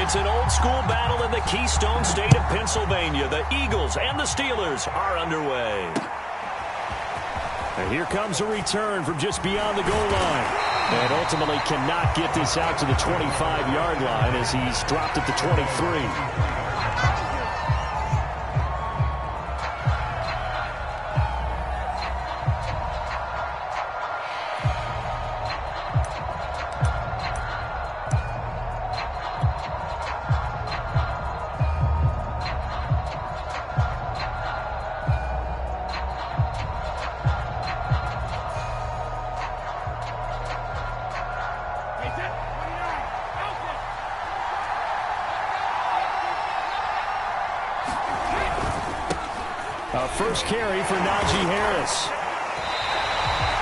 It's an old-school battle in the Keystone State of Pennsylvania. The Eagles and the Steelers are underway. And here comes a return from just beyond the goal line. And ultimately cannot get this out to the 25-yard line as he's dropped at the 23. First carry for Najee Harris.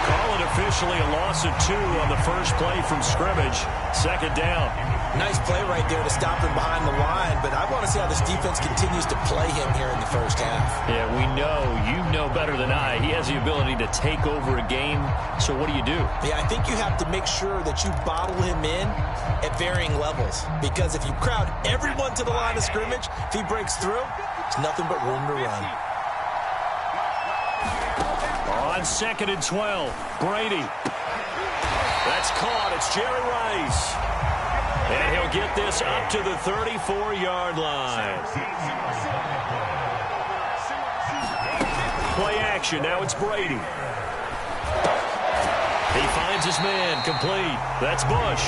Call it officially a loss of 2 on the first play from scrimmage. Second down. Nice play right there to stop him behind the line, but I want to see how this defense continues to play him here in the first half. Yeah, we know. You know better than I. He has the ability to take over a game, so what do you do? Yeah, I think you have to make sure that you bottle him in at varying levels, because if you crowd everyone to the line of scrimmage, if he breaks through, there's nothing but room to run. On 2nd and 12, Brady. That's caught. It's Jerry Rice. And he'll get this up to the 34-yard line. Play action. Now it's Brady. He finds his man. Complete. That's Bush.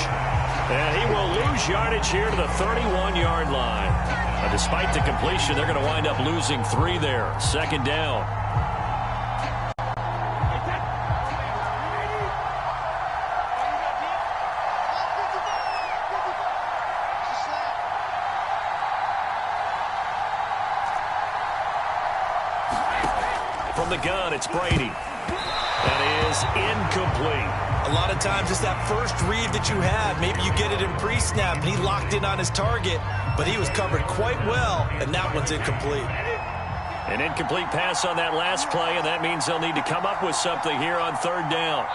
And he will lose yardage here to the 31-yard line. Now, despite the completion, they're going to wind up losing 3 there. Second down. From the gun, it's Brady. That is incomplete. A lot of times it's that first read that you have. Maybe you get it in pre-snap, and he locked in on his target, but he was covered quite well, and that one's incomplete. An incomplete pass on that last play, and that means they'll need to come up with something here on third down.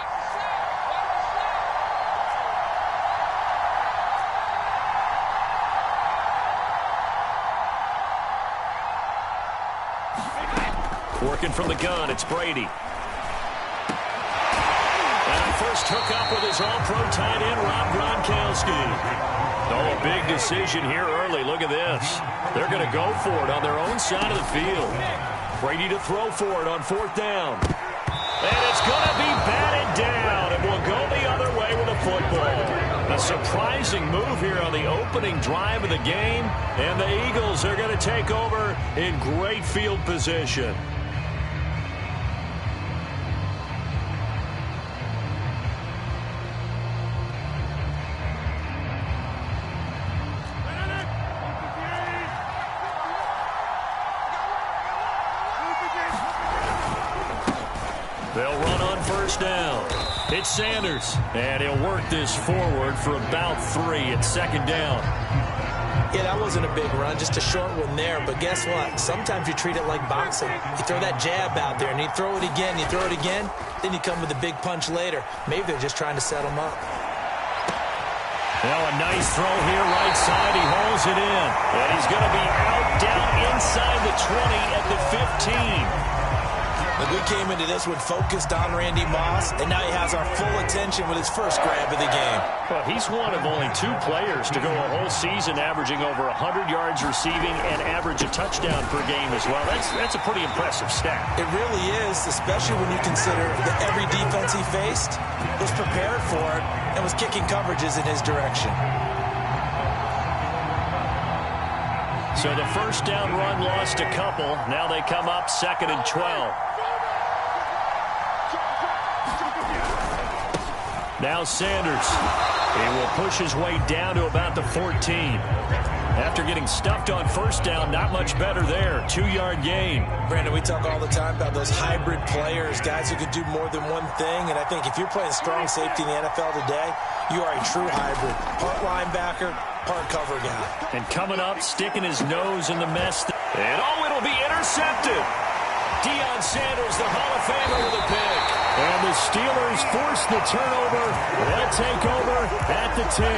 Working from the gun, it's Brady. And first hook up with his all-pro tight end, Rob Gronkowski. Oh, a big decision here early. Look at this. They're going to go for it on their own side of the field. Brady to throw for it on 4th down. And it's going to be batted down. It will go the other way with a football. A surprising move here on the opening drive of the game. And the Eagles are going to take over in great field position. They'll run on first down. It's Sanders, and he'll work this forward for about 3 at second down. Yeah, that wasn't a big run, just a short one there. But guess what? Sometimes you treat it like boxing. You throw that jab out there, and you throw it again, you throw it again, then you come with a big punch later. Maybe they're just trying to set him up. Well, a nice throw here, right side. He hauls it in. And he's going to be out down inside the 20 at the 15. But we came into this one focused on Randy Moss, and now he has our full attention with his first grab of the game. Well, he's one of only 2 players to go a whole season averaging over 100 yards receiving and average a touchdown per game as well. That's a pretty impressive stat. It really is, especially when you consider that every defense he faced was prepared for it and was kicking coverages in his direction. So the first down run lost a couple. Now they come up 2nd and 12. Now Sanders. He will push his way down to about the 14. After getting stuffed on first down, not much better there. 2-yard gain. Brandon, we talk all the time about those hybrid players, guys who can do more than one thing. And I think if you're playing strong safety in the NFL today, you are a true hybrid. Part linebacker, part cover guy. And coming up, sticking his nose in the mess. And it'll be intercepted. Deion Sanders, the Hall of Famer, with a pick. And the the Steelers force the turnover. They'll take over at the 10.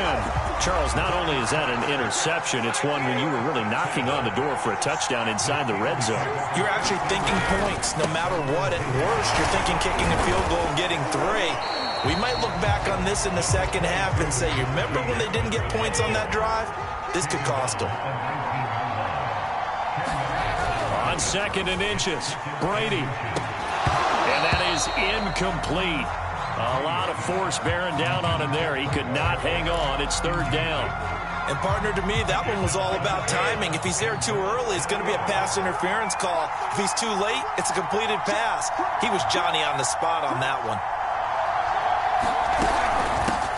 Charles, not only is that an interception, it's one when you were really knocking on the door for a touchdown inside the red zone. You're actually thinking points. No matter what, at worst, you're thinking kicking a field goal and getting 3. We might look back on this in the second half and say, you remember when they didn't get points on that drive? This could cost them. On 2nd and inches, Brady. And that is incomplete. A lot of force bearing down on him there. He could not hang on. It's 3rd down. And, partner, to me, that one was all about timing. If he's there too early, it's going to be a pass interference call. If he's too late, it's a completed pass. He was Johnny on the spot on that one.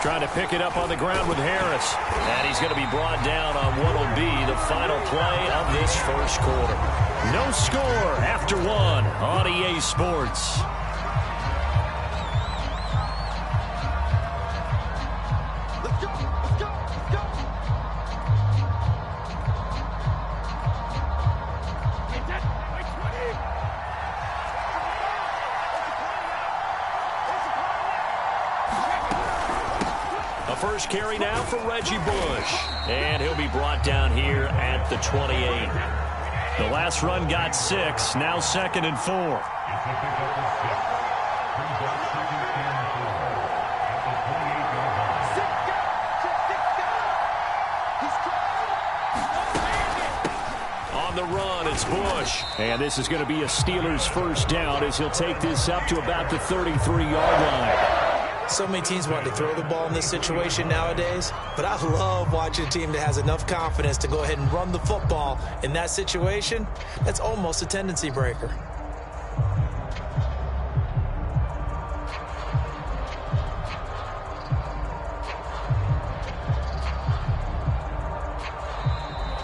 Trying to pick it up on the ground with Harris. And he's going to be brought down on what will be the final play of this first quarter. No score after 1 on EA Sports. First carry now for Reggie Bush. And he'll be brought down here at the 28. The last run got 6. Now 2nd and 4. On the run, it's Bush. And this is going to be a Steelers first down as he'll take this up to about the 33-yard line. So many teams want to throw the ball in this situation nowadays, but I love watching a team that has enough confidence to go ahead and run the football. In that situation, that's almost a tendency breaker.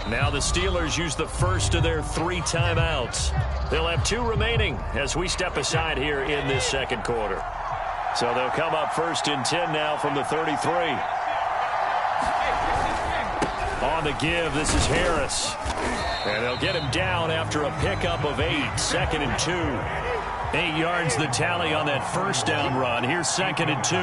Now the Steelers use the first of their 3 timeouts. They'll have 2 remaining as we step aside here in this second quarter. So they'll come up 1st and 10 now from the 33. On the give, this is Harris. And they'll get him down after a pickup of 8. 2nd and 2. 8 yards the tally on that first down run. Here's 2nd and 2.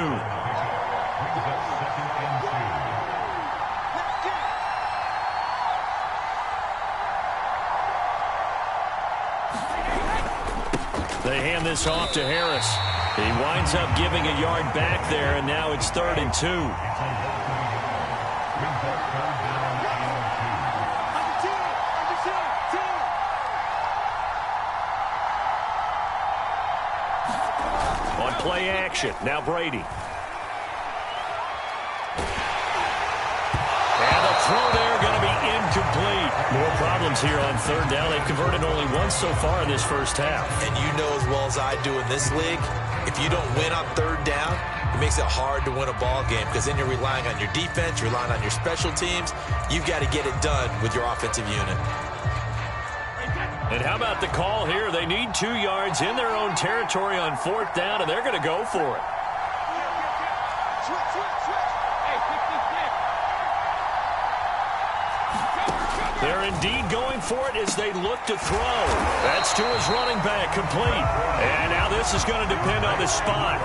They hand this off to Harris. He winds up giving a yard back there, and now it's 3rd and 2. On play action, now Brady. And the throw there going to be incomplete. More problems here on 3rd down. They've converted only once so far in this first half. And you know as well as I do in this league, if you don't win on 3rd down, it makes it hard to win a ball game because then you're relying on your defense, you're relying on your special teams. You've got to get it done with your offensive unit. And how about the call here? They need 2 yards in their own territory on 4th down, and they're going to go for it. They're indeed going for it as they look to throw. That's to his running back, complete. And now this is going to depend on the spot.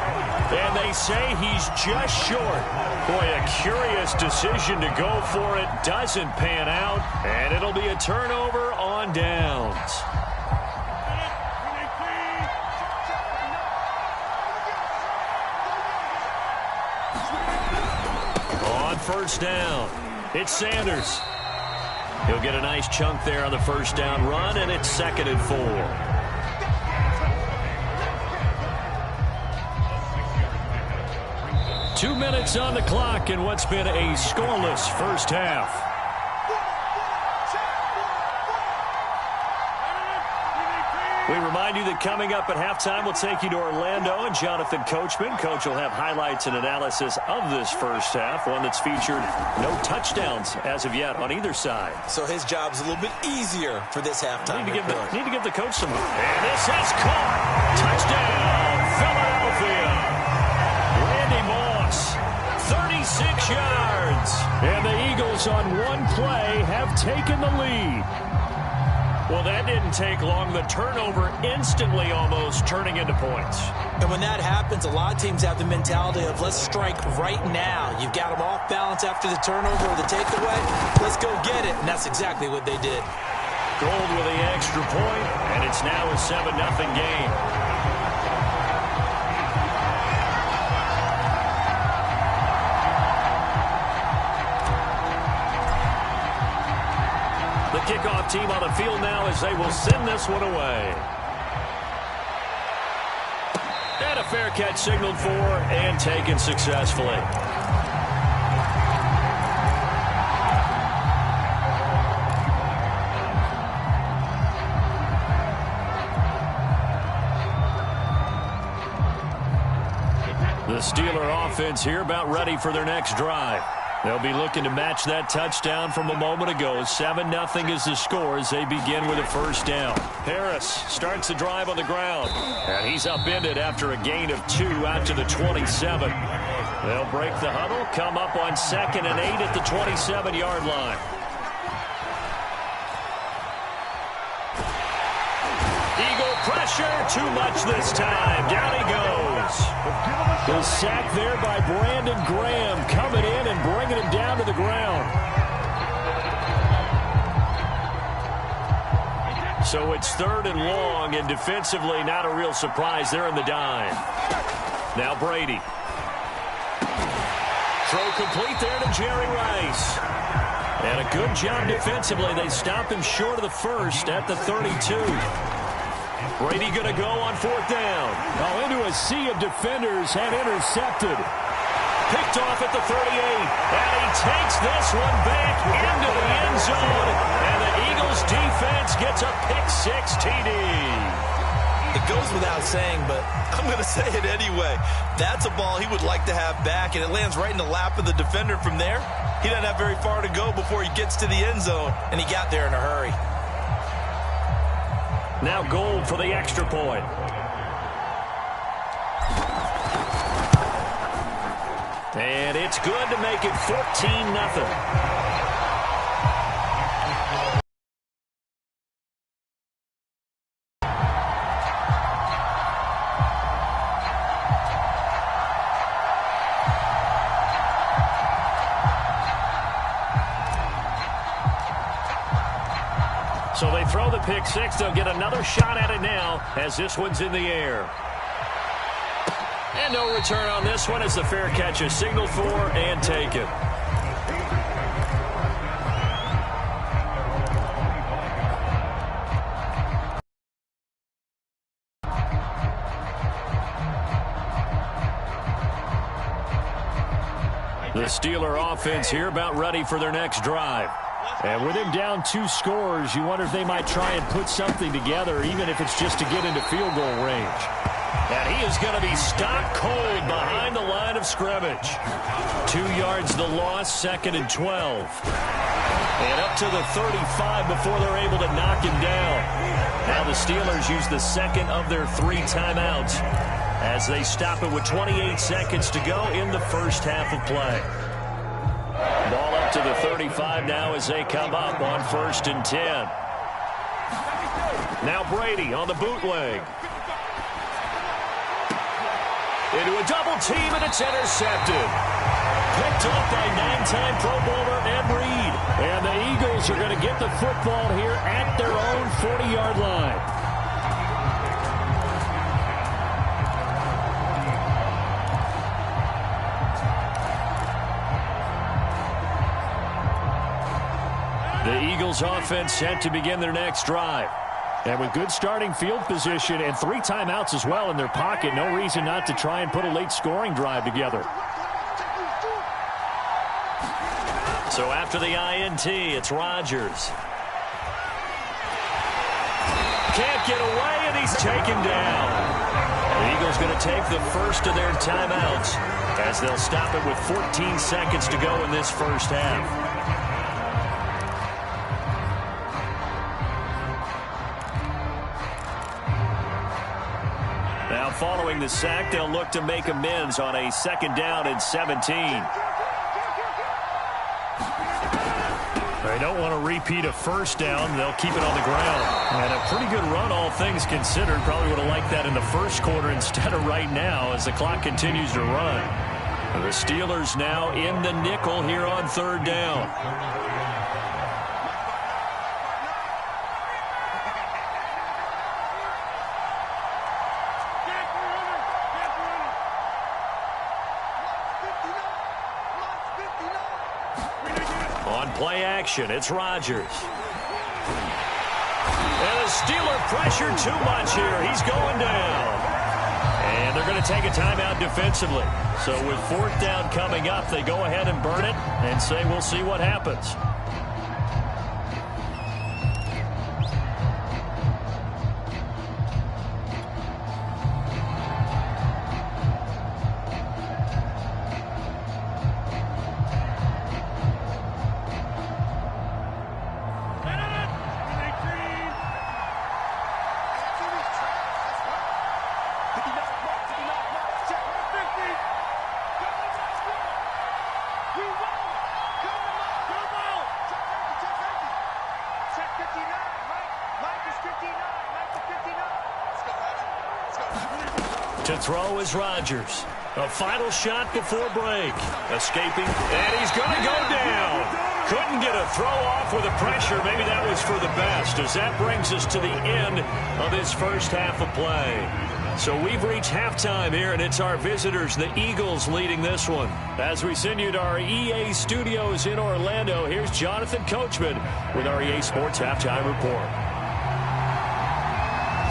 And they say he's just short. Boy, a curious decision to go for it. Doesn't pan out. And it'll be a turnover on downs. On 1st down, it's Sanders. He'll get a nice chunk there on the first down run, and it's 2nd and 4. 2 minutes on the clock in what's been a scoreless first half. We remind you that coming up at halftime, we'll take you to Orlando and Jonathan Coachman. Coach will have highlights and analysis of this first half, one that's featured no touchdowns as of yet on either side. So his job's a little bit easier for this halftime. Need to give the coach some. And this is caught. Touchdown, Philadelphia. Randy Moss, 36 yards. And the Eagles on one play have taken the lead. Well, that didn't take long. The turnover instantly almost turning into points. And when that happens, a lot of teams have the mentality of let's strike right now. You've got them off balance after the turnover or the takeaway. Let's go get it. And that's exactly what they did. Gold with the extra point, and it's now a 7-0 game. The kickoff team on the field now as they will send this one away. And a fair catch signaled for and taken successfully. The Steeler offense here about ready for their next drive. They'll be looking to match that touchdown from a moment ago. 7-0 is the score as they begin with a first down. Harris starts the drive on the ground. And he's upended after a gain of 2 out to the 27. They'll break the huddle, come up on 2nd and 8 at the 27-yard line. Eagle pressure, too much this time. Down he goes. The sack there by Brandon Graham, coming in and bringing him down to the ground. So it's 3rd and long, and defensively not a real surprise. They're in the dime. Now Brady. Throw complete there to Jerry Rice. And a good job defensively. They stop him short of the first at the 32. Brady going to go on 4th down. Now into a sea of defenders and intercepted. Picked off at the 38. And he takes this one back into the end zone. And the Eagles defense gets a pick-6 TD. It goes without saying, but I'm going to say it anyway. That's a ball he would like to have back, and it lands right in the lap of the defender from there. He doesn't have very far to go before he gets to the end zone, and he got there in a hurry. Now Gold for the extra point. And it's good to make it 14-0. So they throw the pick-6. They'll get another shot at it now as this one's in the air. And no return on this one as the fair catch is signaled for and taken. The Steeler offense here about ready for their next drive. And with him down 2 scores, you wonder if they might try and put something together, even if it's just to get into field goal range. And he is going to be stopped cold behind the line of scrimmage. 2 yards the loss, 2nd and 12. And up to the 35 before they're able to knock him down. Now the Steelers use the 2nd of their 3 timeouts as they stop it with 28 seconds to go in the first half of play. Ball up to the 35 now as they come up on 1st and 10. Now Brady on the bootleg. Into a double team, and it's intercepted. Picked off by 9-time Pro Bowler Ed Reed. And the Eagles are going to get the football here at their own 40-yard line. The Eagles offense set to begin their next drive. And with good starting field position and 3 timeouts as well in their pocket, no reason not to try and put a late scoring drive together. So after the INT, it's Rodgers. Can't get away, and he's taken down. The Eagles going to take the first of their timeouts as they'll stop it with 14 seconds to go in this first half. Now following the sack, they'll look to make amends on a 2nd down and 17. They don't want to repeat a first down. They'll keep it on the ground. And a pretty good run, all things considered. Probably would have liked that in the first quarter instead of right now as the clock continues to run. The Steelers now in the nickel here on third down. On play action, it's Rodgers. And the Steeler pressure too much here. He's going down. And they're going to take a timeout defensively. So with fourth down coming up, they go ahead and burn it and say we'll see what happens. To throw is Rodgers. A final shot before break. Escaping, and he's going to go down. Couldn't get a throw off with the pressure. Maybe that was for the best, as that brings us to the end of this first half of play. So we've reached halftime here, and it's our visitors, the Eagles, leading this one. As we send you to our EA studios in Orlando, here's Jonathan Coachman with our EA Sports Halftime Report.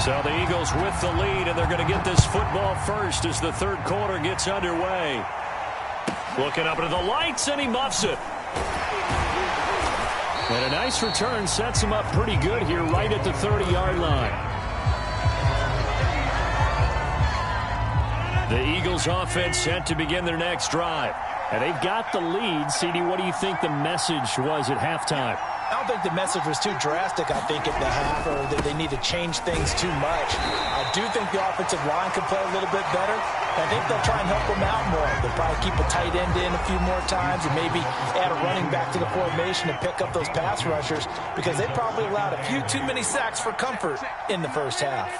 So the Eagles with the lead, and they're going to get this football first as the third quarter gets underway. Looking up into the lights, and he muffs it. And a nice return sets him up pretty good here right at the 30-yard line. The Eagles offense set to begin their next drive. And they've got the lead. CD, what do you think the message was at halftime? I don't think the message was too drastic, I think, at the half, or that they need to change things too much. I do think the offensive line could play a little bit better. I think they'll try and help them out more. They'll probably keep a tight end in a few more times and maybe add a running back to the formation and pick up those pass rushers, because they probably allowed a few too many sacks for comfort in the first half.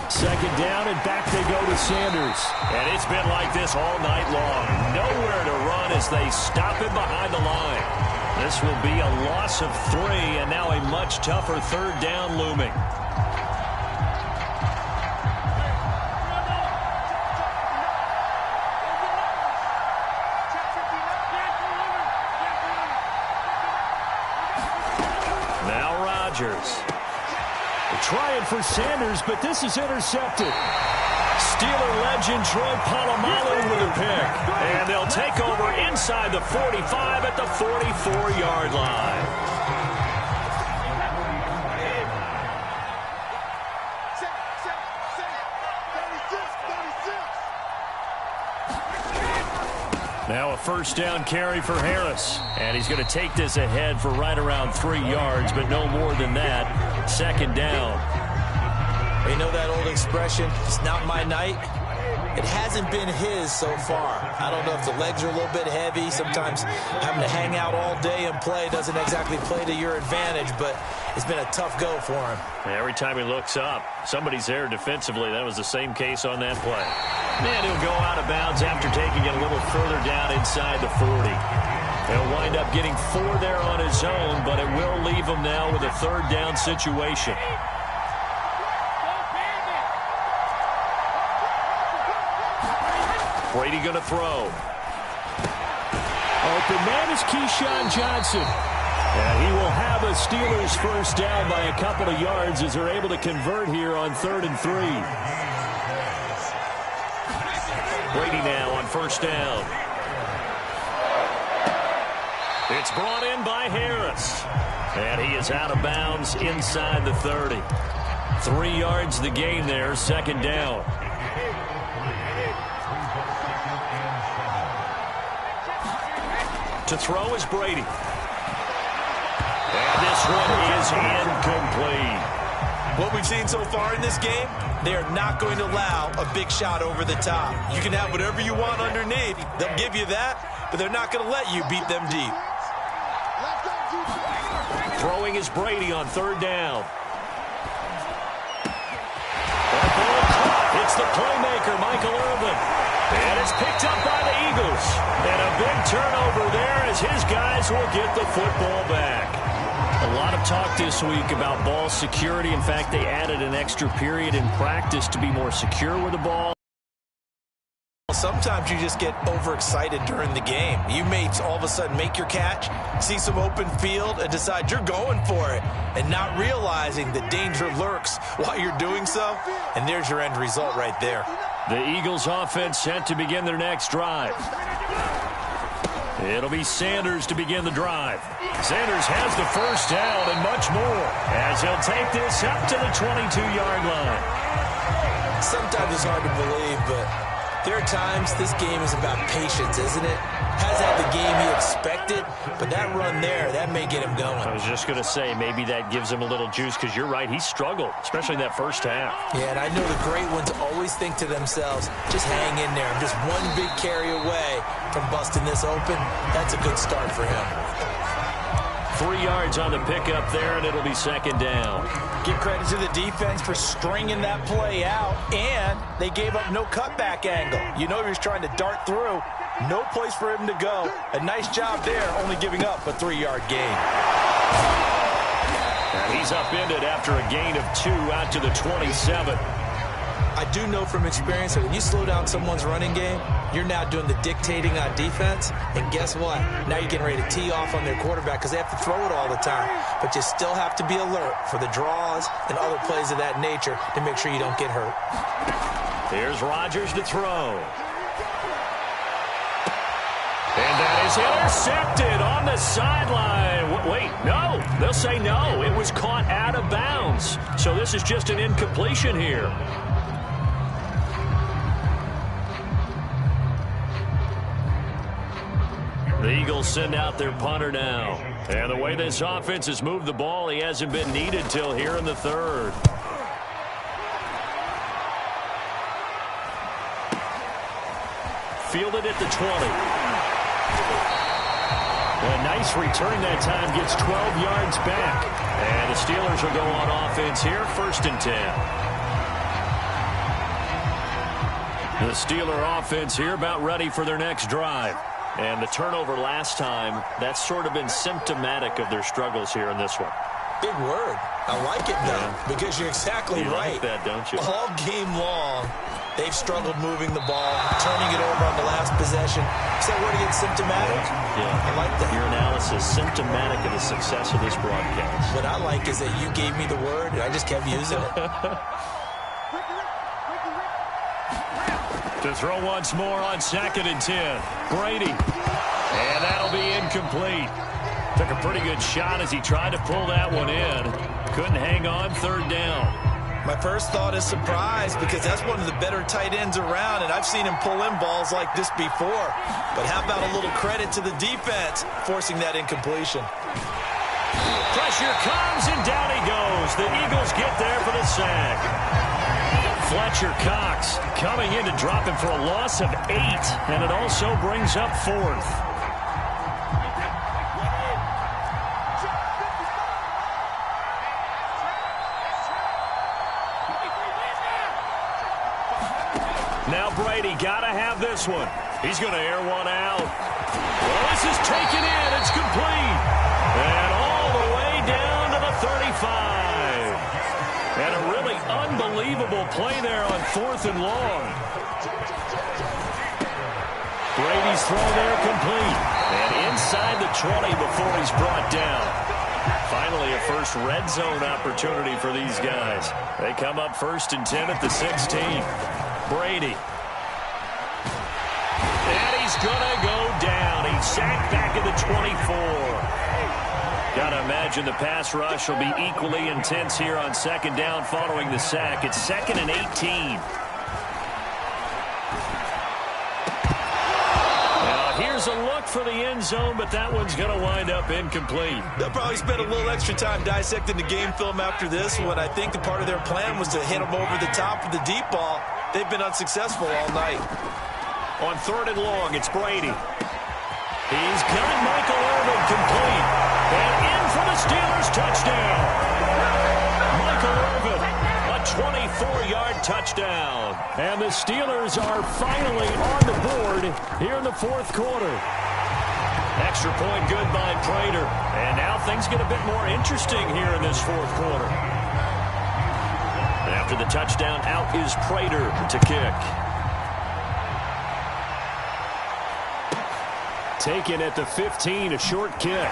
Second down, and back they go to Sanders. And it's been like this all night long. Nowhere to run as they stop him behind the line. This will be a loss of 3, and now a much tougher third down looming. Now Rodgers. Trying for Sanders, but this is intercepted. Steeler legend Troy Polamalu with a pick. And they'll take over inside the 45 at the 44-yard line. Now a first down carry for Harris. And he's going to take this ahead for right around 3 yards, but no more than that. Second down. You know that old expression, it's not my night? It hasn't been his so far. I don't know if the legs are a little bit heavy. Sometimes having to hang out all day and play doesn't exactly play to your advantage, but it's been a tough go for him. Every time he looks up, somebody's there defensively. That was the same case on that play. And he'll go out of bounds after taking it a little further down inside the 40. He'll wind up getting 4 there on his own, but it will leave him now with a third down situation. Brady going to throw. Open man is Keyshawn Johnson. And he will have a Steelers first down by a couple of yards as they're able to convert here on 3rd and 3. Brady now on first down. It's brought in by Harris. And he is out of bounds inside the 30. 3 yards the gain there, second down. To throw is Brady. And this one is incomplete. What we've seen so far in this game, they are not going to allow a big shot over the top. You can have whatever you want underneath. They'll give you that, but they're not going to let you beat them deep. Throwing is Brady on third down. It's the playmaker, Michael Irvin. And it's picked up by the Eagles. And a big turnover there as his guys will get the football back. A lot of talk this week about ball security. In fact, they added an extra period in practice to be more secure with the ball. Sometimes you just get overexcited during the game. You may all of a sudden make your catch, see some open field, and decide you're going for it, and not realizing the danger lurks while you're doing so. And there's your end result right there. The Eagles offense set to begin their next drive. It'll be Sanders to begin the drive. Sanders has the first down and much more as he'll take this up to the 22-yard line. Sometimes it's hard to believe, but there are times this game is about patience, isn't it? Hasn't had the game he expected, but that run there, that may get him going. I was just going to say, maybe that gives him a little juice because you're right, he struggled, especially in that first half. Yeah, and I know the great ones always think to themselves, just hang in there. I'm just one big carry away from busting this open. That's a good start for him. 3 yards on the pickup there, and it'll be second down. Give credit to the defense for stringing that play out, and they gave up no cutback angle. You know he was trying to dart through. No place for him to go. A nice job there, only giving up a 3-yard gain. And he's upended after a gain of 2 out to the 27. I do know from experience that when you slow down someone's running game, you're now doing the dictating on defense. And guess what? Now you're getting ready to tee off on their quarterback because they have to throw it all the time. But you still have to be alert for the draws and other plays of that nature to make sure you don't get hurt. Here's Rodgers to throw. And that is intercepted on the sideline. Wait, no. They'll say no. It was caught out of bounds. So this is just an incompletion here. The Eagles send out their punter now. And the way this offense has moved the ball, he hasn't been needed till here in the third. Fielded at the 20. A nice return that time, gets 12 yards back. And the Steelers will go on offense here, 1st and 10. The Steeler offense here about ready for their next drive. And the turnover last time, that's sort of been symptomatic of their struggles here in this one. Big word. I like it, though, because you're exactly right. You like that, don't you? All game long, they've struggled moving the ball, turning it over on the last possession. Is that word again, symptomatic? Yeah. I like that. Your analysis, symptomatic of the success of this broadcast. What I like is that you gave me the word, and I just kept using it. To throw once more on 2nd and 10. Brady. And that'll be incomplete. Took a pretty good shot as he tried to pull that one in. Couldn't hang on, 3rd down. My first thought is surprise because that's one of the better tight ends around, and I've seen him pull in balls like this before. But how about a little credit to the defense forcing that incompletion? Pressure comes, and down he goes. The Eagles get there for the sack. Fletcher Cox coming in to drop him for a loss of 8, and it also brings up 4th. Now Brady got to have this one. He's going to air one out. Well, this is taken in. It's complete. And all the way down to the 35. And a really unbelievable play there on 4th and long. Brady's throw there complete. And inside the 20 before he's brought down. Finally, a first red zone opportunity for these guys. They come up 1st and 10 at the 16. Brady. And he's going to go down. He's sacked back at the 24. Got to imagine the pass rush will be equally intense here on 2nd down following the sack. It's 2nd and 18. Now here's a look for the end zone, but that one's going to wind up incomplete. They'll probably spend a little extra time dissecting the game film after this one. I think the part of their plan was to hit them over the top of the deep ball. They've been unsuccessful all night. On 3rd and long, it's Brady. He's got Michael Irvin complete. And in for the Steelers touchdown. Michael Irvin, a 24-yard touchdown. And the Steelers are finally on the board here in the fourth quarter. Extra point good by Prater. And now things get a bit more interesting here in this fourth quarter. After the touchdown, out is Prater to kick. Taken at the 15, a short kick.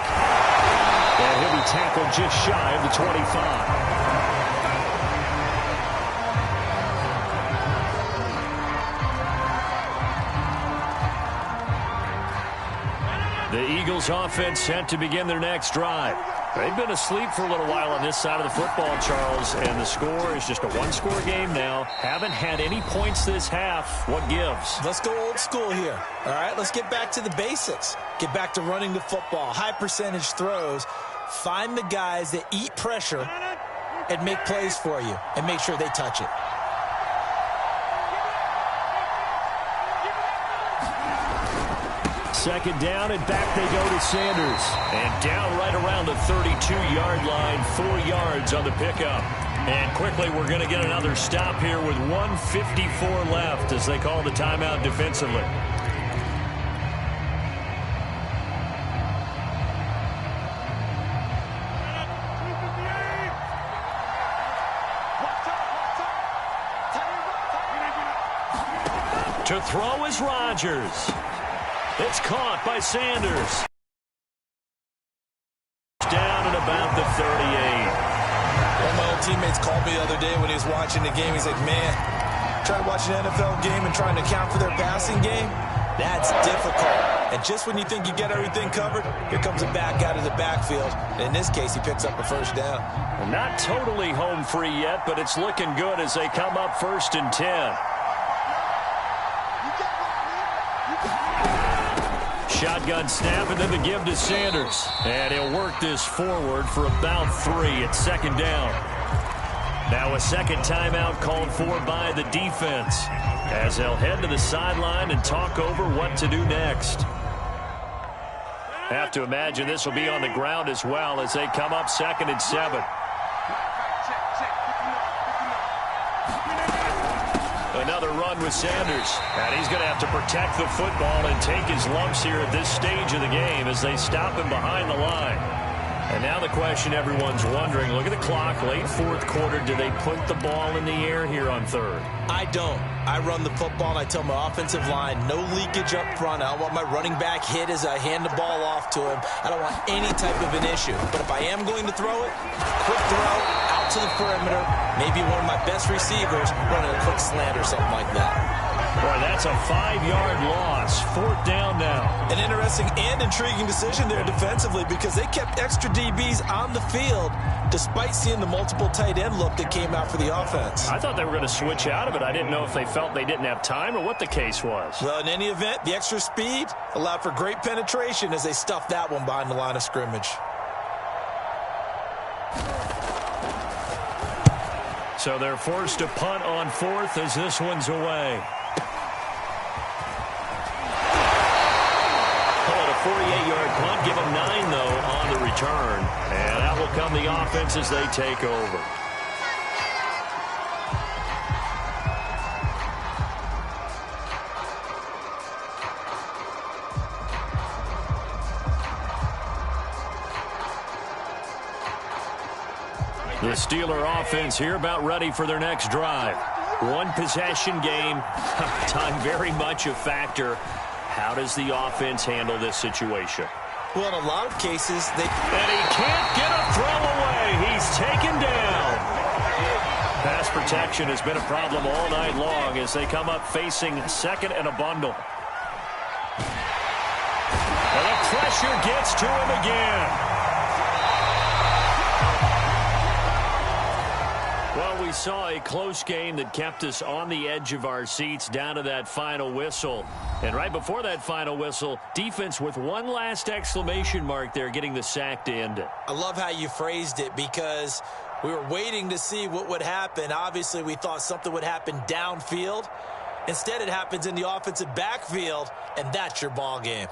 And he'll be tackled just shy of the 25. The Eagles offense set to begin their next drive. They've been asleep for a little while on this side of the football, Charles, and the score is just a one-score game now. Haven't had any points this half. What gives? Let's go old school here. All right, let's get back to the basics. Get back to running the football, high percentage throws. Find the guys that eat pressure and make plays for you and make sure they touch it. Second down, and back they go to Sanders. And down right around the 32-yard line, 4 yards on the pickup. And quickly, we're going to get another stop here with 1:54 left as they call the timeout defensively. To throw is Rodgers. It's caught by Sanders. Down at about the 38. One of my old teammates called me the other day when he was watching the game. He's like, man, trying to watch an NFL game and trying to account for their passing game, that's difficult. And just when you think you get everything covered, here comes a back out of the backfield. And in this case, he picks up a first down. Well, not totally home free yet, but it's looking good as they come up 1st and 10. Shotgun snap, and then the give to Sanders. And he'll work this forward for about 3 at second down. Now a second timeout called for by the defense as they'll head to the sideline and talk over what to do next. Have to imagine this will be on the ground as well as they come up 2nd and 7. Another run with Sanders. And he's going to have to protect the football and take his lumps here at this stage of the game as they stop him behind the line. And now the question everyone's wondering, look at the clock, late fourth quarter, do they put the ball in the air here on 3rd? I don't. I run the football, and I tell my offensive line, no leakage up front. I don't want my running back hit as I hand the ball off to him. I don't want any type of an issue. But if I am going to throw it, quick throw, out to the perimeter, maybe one of my best receivers running a quick slant or something like that. Boy, that's a 5-yard loss. 4th down now. An interesting and intriguing decision there defensively because they kept extra DBs on the field despite seeing the multiple tight end look that came out for the offense. I thought they were going to switch out of it. I didn't know if they felt they didn't have time or what the case was. Well, in any event, the extra speed allowed for great penetration as they stuffed that one behind the line of scrimmage. So they're forced to punt on 4th as this one's away. 48-yard punt, give them 9, though, on the return. And that will come the offense as they take over. The Steeler offense here about ready for their next drive. One possession game, time very much a factor. How does the offense handle this situation? Well, in a lot of cases, And he can't get a throw away. He's taken down. Pass protection has been a problem all night long as they come up facing 2nd and a bundle. And the pressure gets to him again. Well, we saw a close game that kept us on the edge of our seats down to that final whistle. And right before that final whistle, defense with one last exclamation mark there, getting the sack to end it. I love how you phrased it because we were waiting to see what would happen. Obviously, we thought something would happen downfield. Instead, it happens in the offensive backfield, and that's your ball game.